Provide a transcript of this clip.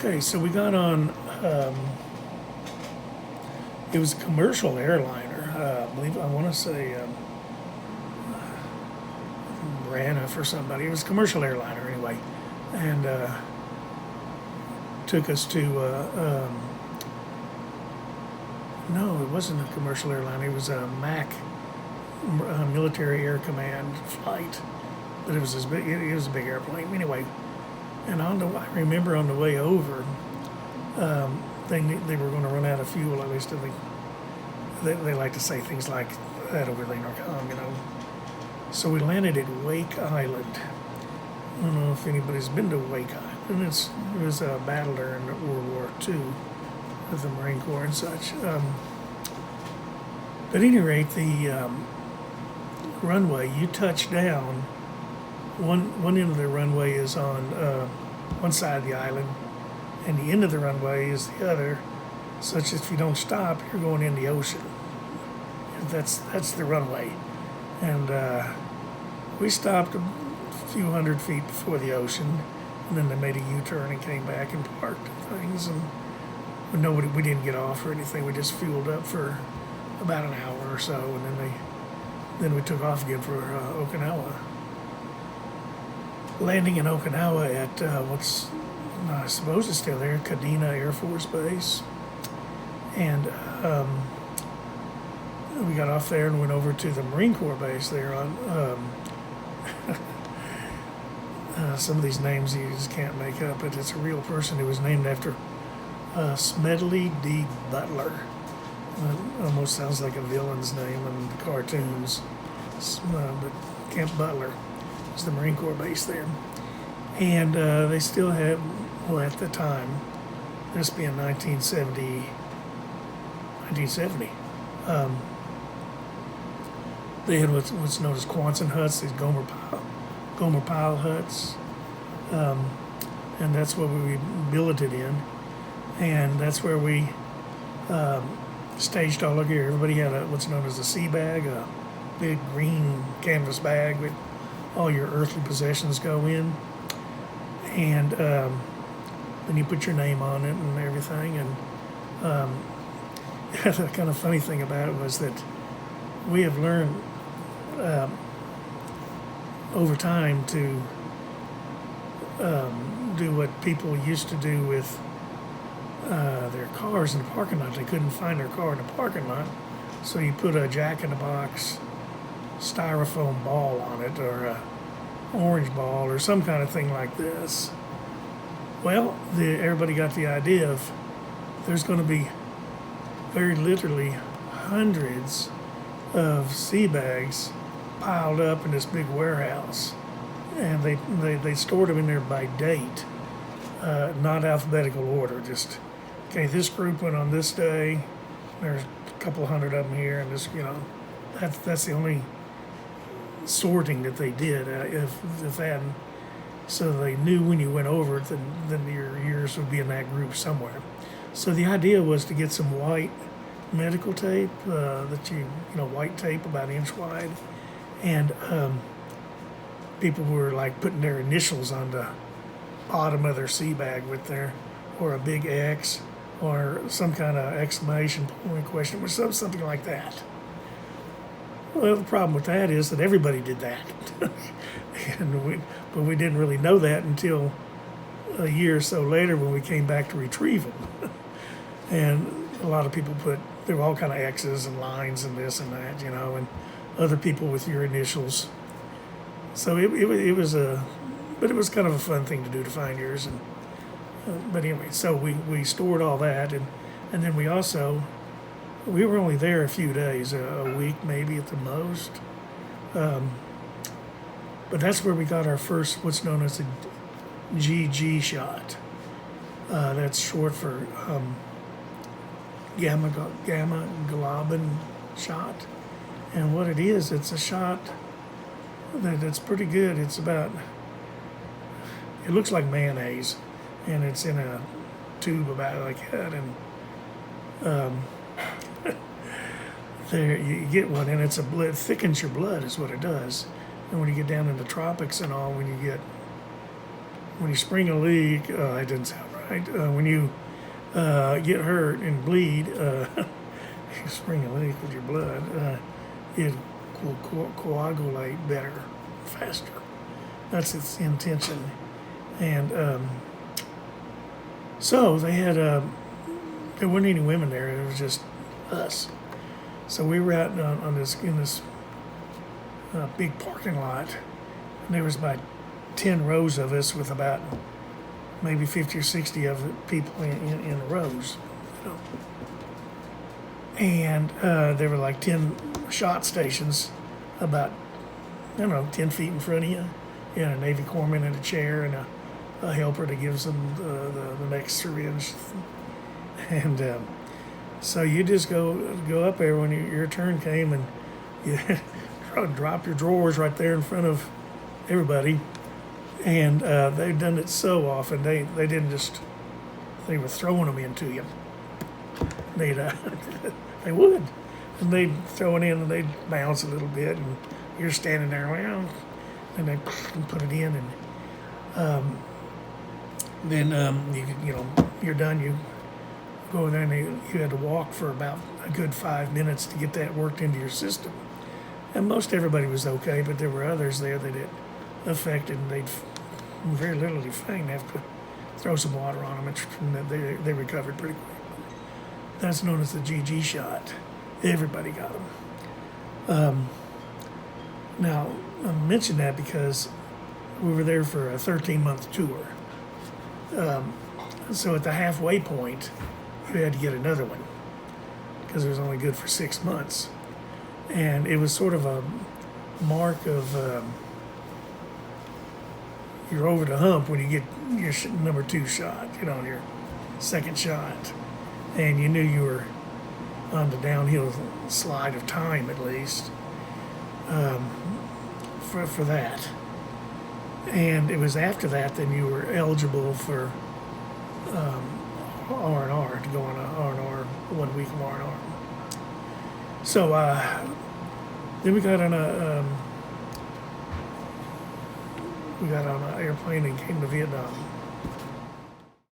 Okay, so we got on, it was a commercial airliner, I want to say Braniff or somebody. It was a commercial airliner anyway. And took us to, no, it wasn't a commercial airliner. It was a MAC, Military Air Command flight. But it was this big, it was a big airplane. Anyway, and I remember on the way over, they were going to run out of fuel. At least I think they like to say things like that over there in Norcom, you know. So we landed at Wake Island. I don't know if anybody's been to Wake Island. It was a battle during World War II with the Marine Corps and such. But at any rate, the runway, you touch down. One end of the runway is on one side of the island, and the end of the runway is the other, such that if you don't stop, you're going in the ocean. That's the runway. And we stopped a few hundred feet before the ocean, and then they made a U-turn and came back and parked and things. And we didn't get off or anything. We just fueled up for about an hour or so, and then we took off again for Okinawa. Landing in Okinawa at what's, I suppose it's still there, Kadena Air Force Base. And we got off there and went over to the Marine Corps base there on, some of these names you just can't make up, but it's a real person who was named after Smedley D. Butler. Almost sounds like a villain's name in the cartoons, but Camp Butler is the Marine Corps base there. And they still have, well, at the time, this being 1970, they had what's known as Quonset huts, these Gomer Pyle huts, and that's what we billeted in, and that's where we staged all our gear. Everybody had what's known as a sea bag, a big green canvas bag with all your earthly possessions go in, and then you put your name on it and everything. And the kind of funny thing about it was that we have learned over time to do what people used to do with their cars in the parking lot. They couldn't find their car in the parking lot, so you put a Jack-in-the-Box styrofoam ball on it, or a orange ball, or some kind of thing like this. Well, everybody got the idea of there's going to be very literally hundreds of sea bags piled up in this big warehouse, and they stored them in there by date, not alphabetical order. Just, okay, this group went on this day. There's a couple hundred of them here, and this, you know, that's the only sorting that they did. If that, so they knew when you went over it, then your years would be in that group somewhere. So the idea was to get some white medical tape, that you know, white tape about an inch wide, and people were like putting their initials on the bottom of their sea bag with their, or a big X, or some kind of exclamation point, question, or something like that. Well, the problem with that is that everybody did that, but we didn't really know that until a year or so later when we came back to retrieve them. And a lot of people there were all kind of X's and lines and this and that, you know, and other people with your initials. So it was but it was kind of a fun thing to do, to find yours. And but anyway, so we stored all that, and then we were only there a few days, a week maybe at the most. But that's where we got our first, what's known as a GG shot. That's short for gamma globin shot. And what it is, it's a shot that's pretty good. It's about, it looks like mayonnaise, and it's in a tube about like that, and there you get one, and it's it thickens your blood is what it does. And when you get down in the tropics and all, when you spring a leak, it didn't sound right. right? When you get hurt and bleed, you spring a leak with your blood, it will coagulate better, faster. That's its intention. And so they had, there weren't any women there, it was just us. So we were out on this, in this big parking lot, and there was about 10 rows of us with about maybe 50 or 60 of the people in the rows. You know. And there were like 10 shot stations about, 10 feet in front of you. You had a Navy corpsman in a chair and a helper that gives them the next syringe. And so you just go up there when your turn came, and you drop your drawers right there in front of everybody. And they've done it so often, they didn't just, they were throwing them into you. They'd, they would. And they'd throw it in and they'd bounce a little bit, and you're standing there, well, and they put it in, and then you're done, you go in there, and you had to walk for about a good 5 minutes to get that worked into your system. And most everybody was okay, but there were others there that it affected, and they'd very literally faint, have to throw some water on them, and they recovered pretty quick. That's known as the GG shot. Everybody got them. Now, I mention that because we were there for a 13-month tour. So at the halfway point, you had to get another one because it was only good for 6 months. And it was sort of a mark of you're over the hump when you get your number 2 shot, your second shot. And you knew you were on the downhill slide of time, at least, for that. And it was after that then you were eligible for R&R, to go on a R&R, 1 week of R&R. So then we got on an airplane and came to Vietnam.